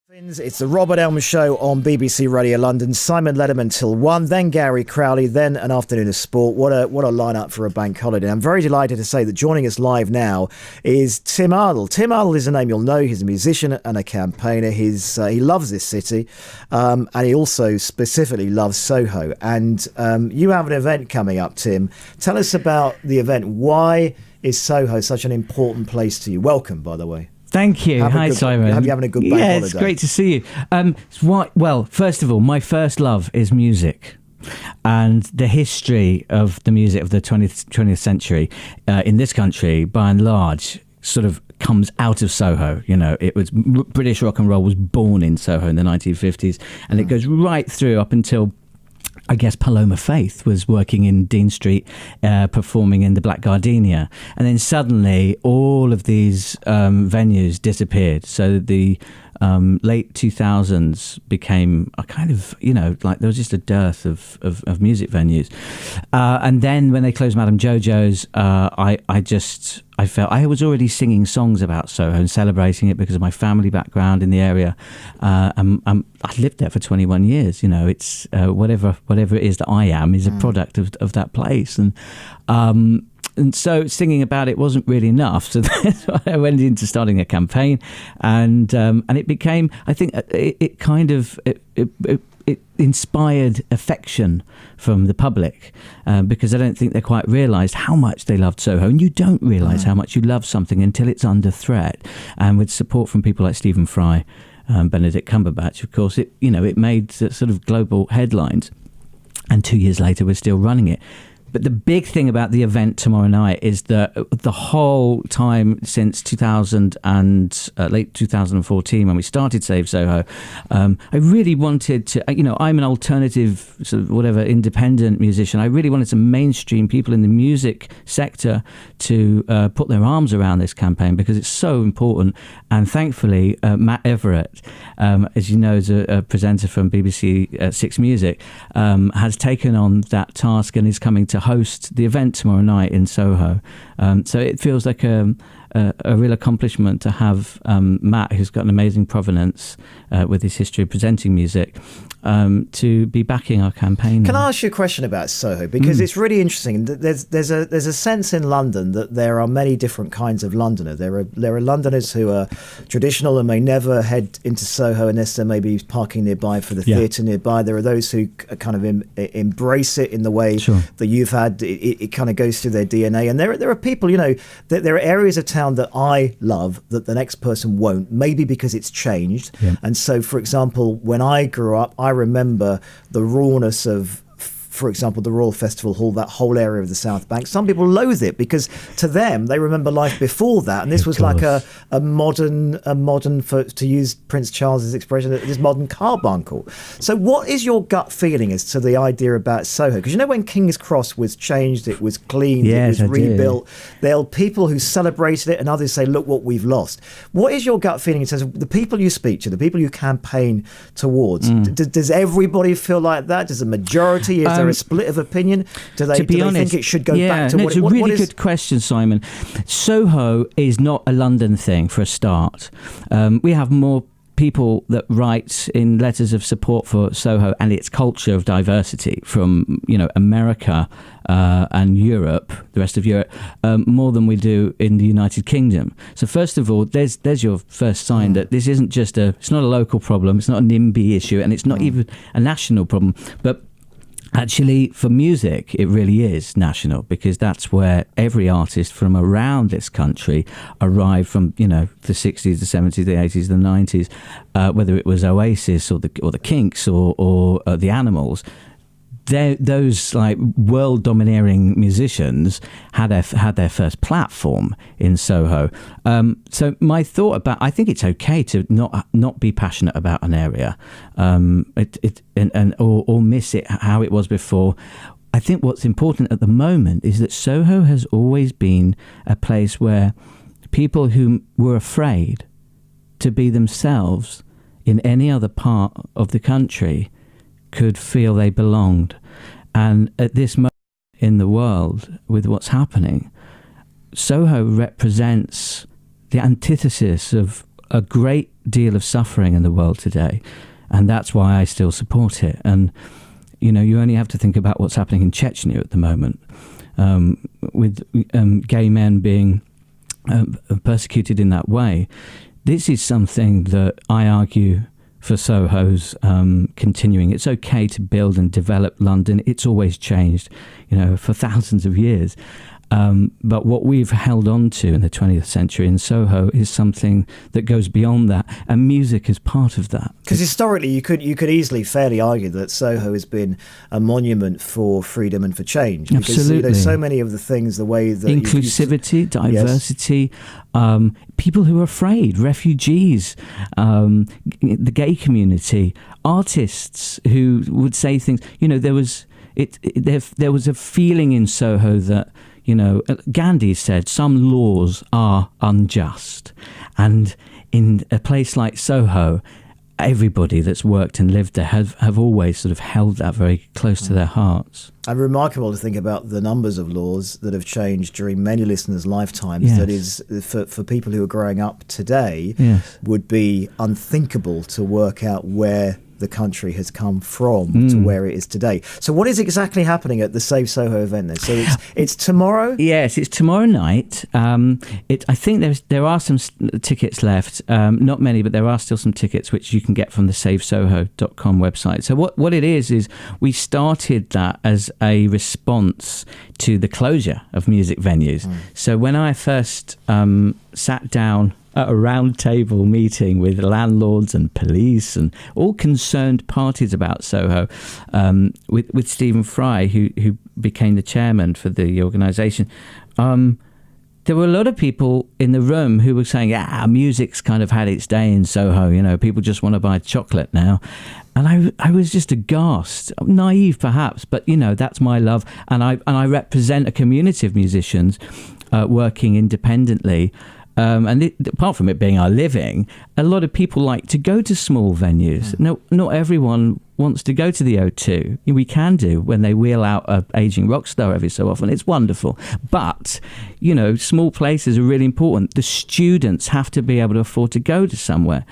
It's the Robert Elms Show on BBC Radio London. Simon Lederman till 1, then Gary Crowley, then an afternoon of sport. What a lineup for a bank holiday. I'm very delighted to say that joining us live now is Tim Arnold. Tim Arnold is a name you'll know. He's a musician and a campaigner. He loves this city, and he also specifically loves Soho. And you have an event coming up, Tim. Tell us about the event. Why is Soho such an important place to you? Welcome, by the way. Thank you. Hi, Simon. Hope you're having a good bank holiday. Yeah, it's great to see you. Well, first of all, my first love is music. And the history of the music of the 20th century in this country, by and large, sort of comes out of Soho. You know, it was British rock and roll was born in Soho in the 1950s, and it goes right through up until, I guess, Paloma Faith was working in Dean Street, performing in the Black Gardenia. And then suddenly all of these venues disappeared. So the late 2000s became a kind of, like there was just a dearth of music venues. And then when they closed Madame Jojo's, I felt I was already singing songs about Soho and celebrating it because of my family background in the area. I lived there for 21 years. You know, it's whatever it is that I am is a product of that place. And so singing about it wasn't really enough. So that's why I went into starting a campaign, and it became, I think, it inspired affection from the public, because I don't think they quite realised how much they loved Soho. And you don't realise how much you love something until it's under threat. And with support from people like Stephen Fry, Benedict Cumberbatch, of course, it made sort of global headlines. And 2 years later, we're still running it. But the big thing about the event tomorrow night is that the whole time since 2000 and late 2014, when we started Save Soho, I really wanted to, I'm an alternative, sort of whatever, independent musician. I really wanted some mainstream people in the music sector to put their arms around this campaign because it's so important. And thankfully, Matt Everett, as you know, is a presenter from BBC Six Music, has taken on that task and is coming to host the event tomorrow night in Soho. So it feels like a real accomplishment to have Matt, who's got an amazing provenance with his history of presenting music, to be backing our campaign. Can I ask you a question about Soho? Because it's really interesting. There's a sense in London that there are many different kinds of Londoner. There are Londoners who are traditional and may never head into Soho unless there may be parking nearby for the theatre nearby. There are those who kind of embrace it in the way that you've had. It kind of goes through their DNA. And there are people, there are areas of town that I love that the next person won't, maybe because it's changed. And so, for example, when I grew up, I remember the rawness of, for example, the Royal Festival Hall, that whole area of the South Bank. Some people loathe it because to them, they remember life before that. And this was like a modern, for, to use Prince Charles's expression, this modern carbuncle. So what is your gut feeling as to the idea about Soho? Because when King's Cross was changed, it was cleaned, it was rebuilt. There are people who celebrated it and others say, look what we've lost. What is your gut feeling in terms of the people you speak to, the people you campaign towards? Does everybody feel like that? Does the majority? Is there a split of opinion? Do they think it should go back to what it was? It's a really good question, Simon. Soho is not a London thing, for a start. We have more people that write in letters of support for Soho and its culture of diversity from, America and Europe, the rest of Europe, more than we do in the United Kingdom. So first of all, there's your first sign that this isn't just it's not a local problem, it's not a NIMBY issue, and it's not even a national problem. But actually, for music, it really is national, because that's where every artist from around this country arrived from, the 60s, the 70s, the 80s, the 90s, whether it was Oasis or the Kinks or the Animals. Those like world domineering musicians had their first platform in Soho. So my thought about, I think it's okay to not be passionate about an area, or miss it how it was before. I think what's important at the moment is that Soho has always been a place where people who were afraid to be themselves in any other part of the country could feel they belonged. And at this moment in the world, with what's happening, Soho represents the antithesis of a great deal of suffering in the world today, and that's why I still support it. And you only have to think about what's happening in Chechnya at the moment, with gay men being persecuted in that way. This is something that I argue for Soho's continuing. It's okay to build and develop London. It's always changed, for thousands of years. But what we've held on to in the 20th century in Soho is something that goes beyond that, and music is part of that. Because historically, you could easily fairly argue that Soho has been a monument for freedom and for change. Because, absolutely. So many of the things, the way that inclusivity, diversity, people who are afraid, refugees, the gay community, artists who would say things. There was a feeling in Soho that, Gandhi said some laws are unjust. And in a place like Soho, everybody that's worked and lived there have always sort of held that very close to their hearts. And remarkable to think about the numbers of laws that have changed during many listeners' lifetimes. Yes. That is, for people who are growing up today, yes. would be unthinkable to work out where the country has come from to where it is today. So what is exactly happening at the Save Soho event then? So it's tomorrow? Yes, it's tomorrow night. I think there are some tickets left, not many, but there are still some tickets which you can get from the savesoho.com website. So what it is we started that as a response to the closure of music venues. So when I first sat down at a round table meeting with landlords and police and all concerned parties about Soho, with Stephen Fry, who became the chairman for the organisation. There were a lot of people in the room who were saying, music's kind of had its day in Soho, people just want to buy chocolate now. And I was just aghast, naive perhaps, but that's my love. And I represent a community of musicians working independently. Apart from it being our living, a lot of people like to go to small venues. No, not everyone wants to go to the O2. We can do when they wheel out an aging rock star every so often. It's wonderful. But, small places are really important. The students have to be able to afford to go to somewhere.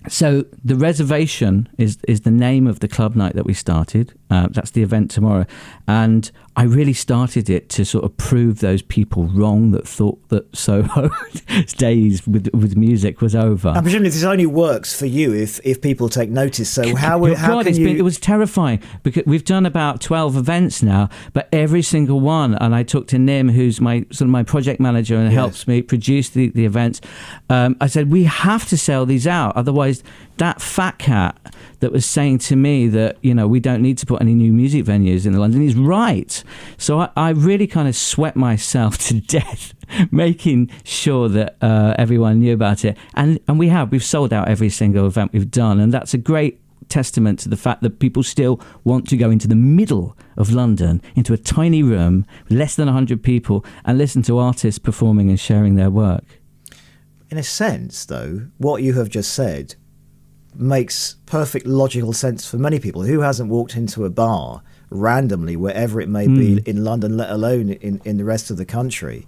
So the reservation is the name of the club night that we started. That's the event tomorrow. And I really started it to sort of prove those people wrong that thought that Soho's days with music was over. I presume this only works for you if people take notice. So it was terrifying, because we've done about 12 events now, but every single one, and I talked to Nim, who's my project manager and helps me produce the events. I said, we have to sell these out, otherwise that fat cat that was saying to me that we don't need to put any new music venues in London is right. So I really kind of sweat myself to death making sure that everyone knew about it, and we've sold out every single event we've done, and that's a great testament to the fact that people still want to go into the middle of London, into a tiny room with less than 100 people, and listen to artists performing and sharing their work. In a sense, though, what you have just said makes perfect logical sense for many people. Who hasn't walked into a bar randomly, wherever it may be in London, let alone in the rest of the country,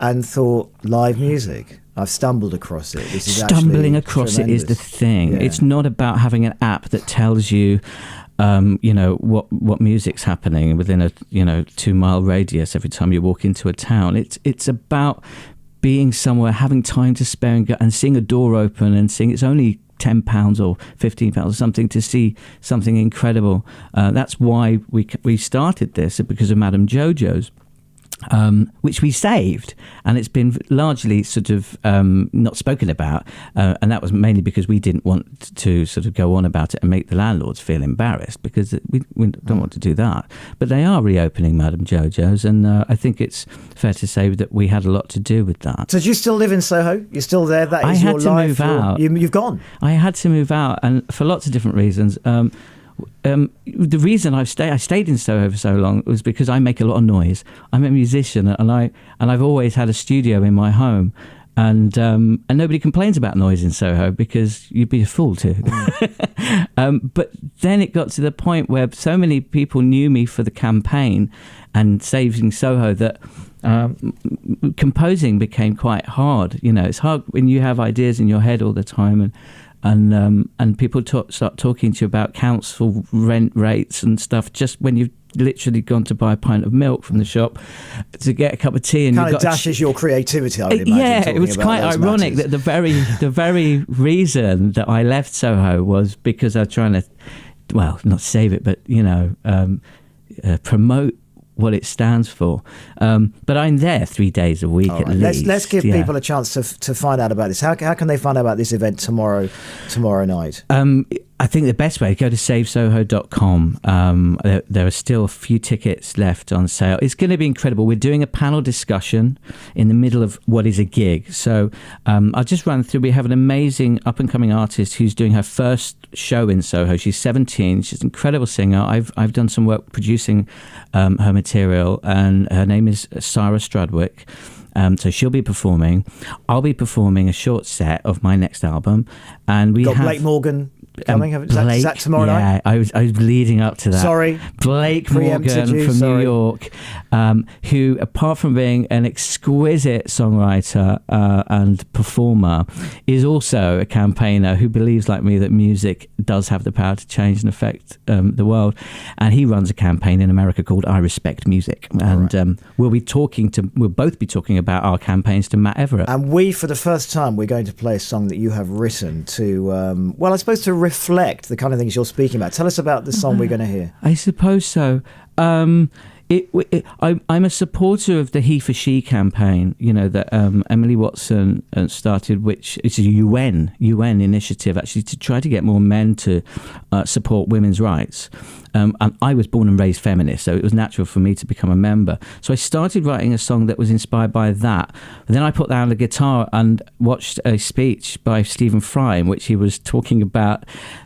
and thought, live music, I've stumbled across it. This is stumbling across it is the thing. Yeah. It's not about having an app that tells you what music's happening within a 2-mile radius every time you walk into a town. It's about being somewhere, having time to spare and seeing a door open and seeing it's only £10 or £15 or something to see something incredible. That's why we started this, because of Madame Jojo's, which we saved, and it's been largely sort of not spoken about, and that was mainly because we didn't want to sort of go on about it and make the landlords feel embarrassed, because we don't want to do that. But they are reopening Madame Jojo's, and I think it's fair to say that we had a lot to do with that. So do you still live in Soho? You're still there? That is your life? I had to move out. You've gone? I had to move out, and for lots of different reasons. The reason I stayed in Soho for so long was because I make a lot of noise. I'm a musician, and I've always had a studio in my home, and nobody complains about noise in Soho, because you'd be a fool to. But then it got to the point where so many people knew me for the campaign and Saving Soho that composing became quite hard. It's hard when you have ideas in your head all the time, and people start talking to you about council rent rates and stuff just when you've literally gone to buy a pint of milk from the shop to get a cup of tea, and kind of dashes your creativity, I would imagine. Yeah, it was quite ironic that the very reason that I left Soho was because I was trying to, well, not save it, but promote what it stands for. But I'm there 3 days a week at least. Let's give people a chance to find out about this. How can they find out about this event tomorrow night? I think the best way, go to savesoho.com. There are still a few tickets left on sale. It's going to be incredible. We're doing a panel discussion in the middle of what is a gig. So I'll just run through. We have an amazing up-and-coming artist who's doing her first show in Soho. She's 17. She's an incredible singer. I've done some work producing her material, and her name is Sarah Strudwick. So she'll be performing. I'll be performing a short set of my next album. And we have Blake Morgan coming. Is that tomorrow night? Yeah, I was leading up to that. Sorry. Blake Morgan from New York, who, apart from being an exquisite songwriter and performer, is also a campaigner who believes, like me, that music does have the power to change and affect the world. And he runs a campaign in America called I Respect Music. And we'll both be talking about our campaigns to Matt Everett. And for the first time, we're going to play a song that you have written to, I suppose to reflect the kind of things you're speaking about. Tell us about the song we're going to hear. I suppose so. I'm a supporter of the He for She campaign, that Emily Watson started, which is a UN initiative actually to try to get more men to support women's rights. And I was born and raised feminist, so it was natural for me to become a member. So I started writing a song that was inspired by that. But then I put down the guitar and watched a speech by Stephen Fry in which he was talking about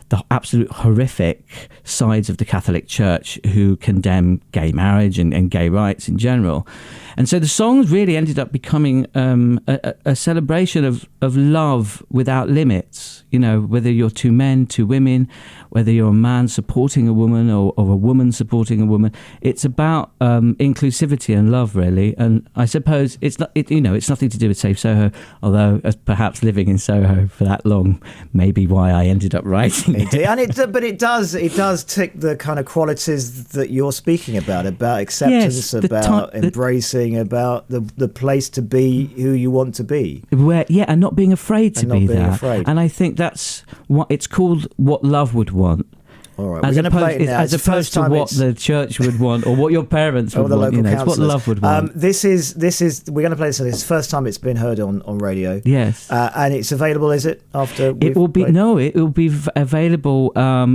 the absolute horrific sides of the Catholic Church who condemn gay marriage and gay rights in general. And so the songs really ended up becoming a celebration of love without limits. Whether you're two men, two women, whether you're a man supporting a woman or a woman supporting a woman, it's about inclusivity and love, really. And I suppose it's nothing to do with Save Soho, although perhaps living in Soho for that long may be why I ended up writing it. But it does tick the kind of qualities that you're speaking about acceptance, about embracing, about the place to be who you want to be. And not being afraid to be there. Afraid. And I think that's what it's called, what love would want. All right, we're going to play it now. As opposed to what the church would want or what your parents would want. It's what love would want. This is we're going to play this. It's the first time it's been heard on radio. Yes, and it's available. Is it after? It will be available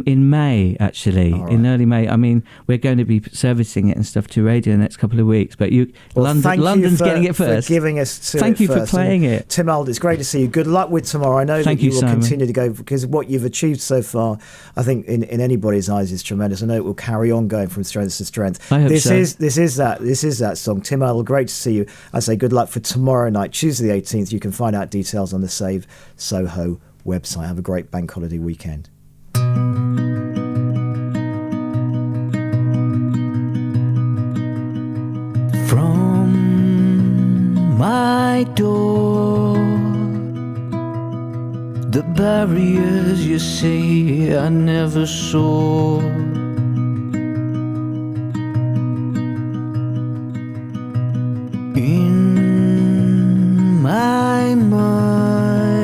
in May. Actually, in early May. I mean, we're going to be servicing it and stuff to radio in the next couple of weeks. But London's getting it first. For giving us to thank you for playing it, Tim Arnold. It's great to see you. Good luck with tomorrow. I know that you will Simon. Continue to go because what you've achieved so far, I think in anybody's eyes is tremendous. I know it will carry on going from strength to strength. I hope so. This is that song. Tim Arnold, great to see you. I say good luck for tomorrow night, Tuesday the 18th. You can find out details on the Save Soho website. Have a great bank holiday weekend. From my door, the barriers you say I never saw, in my mind,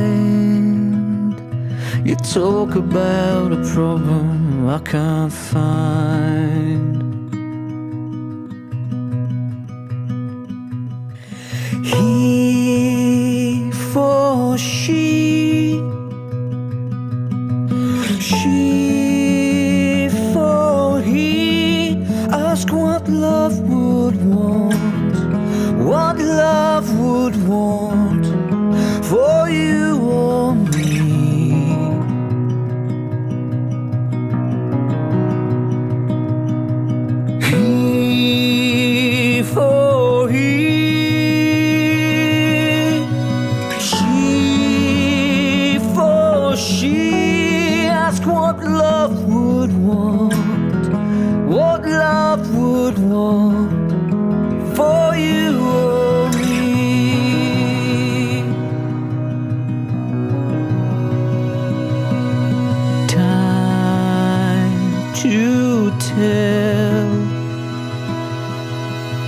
you talk about a problem I can't find. He for she, she for he. Ask what love would want, what love would want for you or me. He for he, she for she. Ask what love would want, what love would want for you.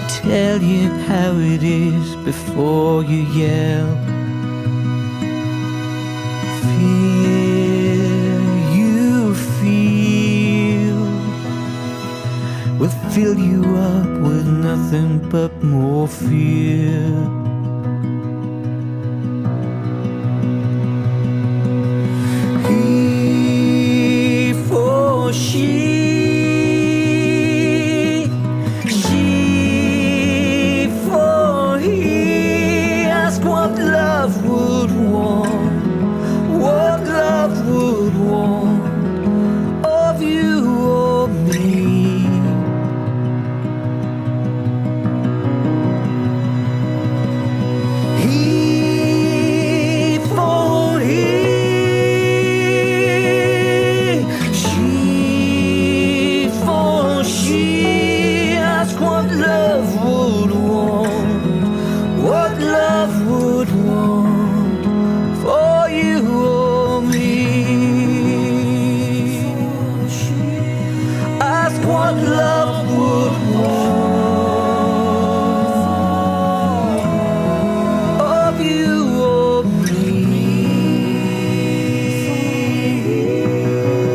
tell you how it is before you yell. Fear you feel will fill you up with nothing but more fear. He for she for he. Ask what love would want, what love would want of you or me. He for he, she for she. Ask what love would want, what love would want for you or me. Ask what love would want of you or me.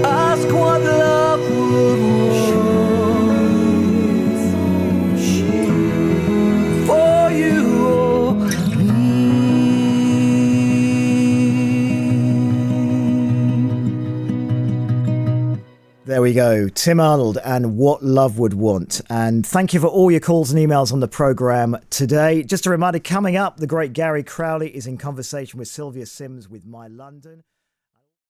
Ask what love would want for you or me. There we go. Tim Arnold and What Love Would Want. And thank you for all your calls and emails on the programme today. Just a reminder, coming up, the great Gary Crowley is in conversation with Sylvia Sims with My London.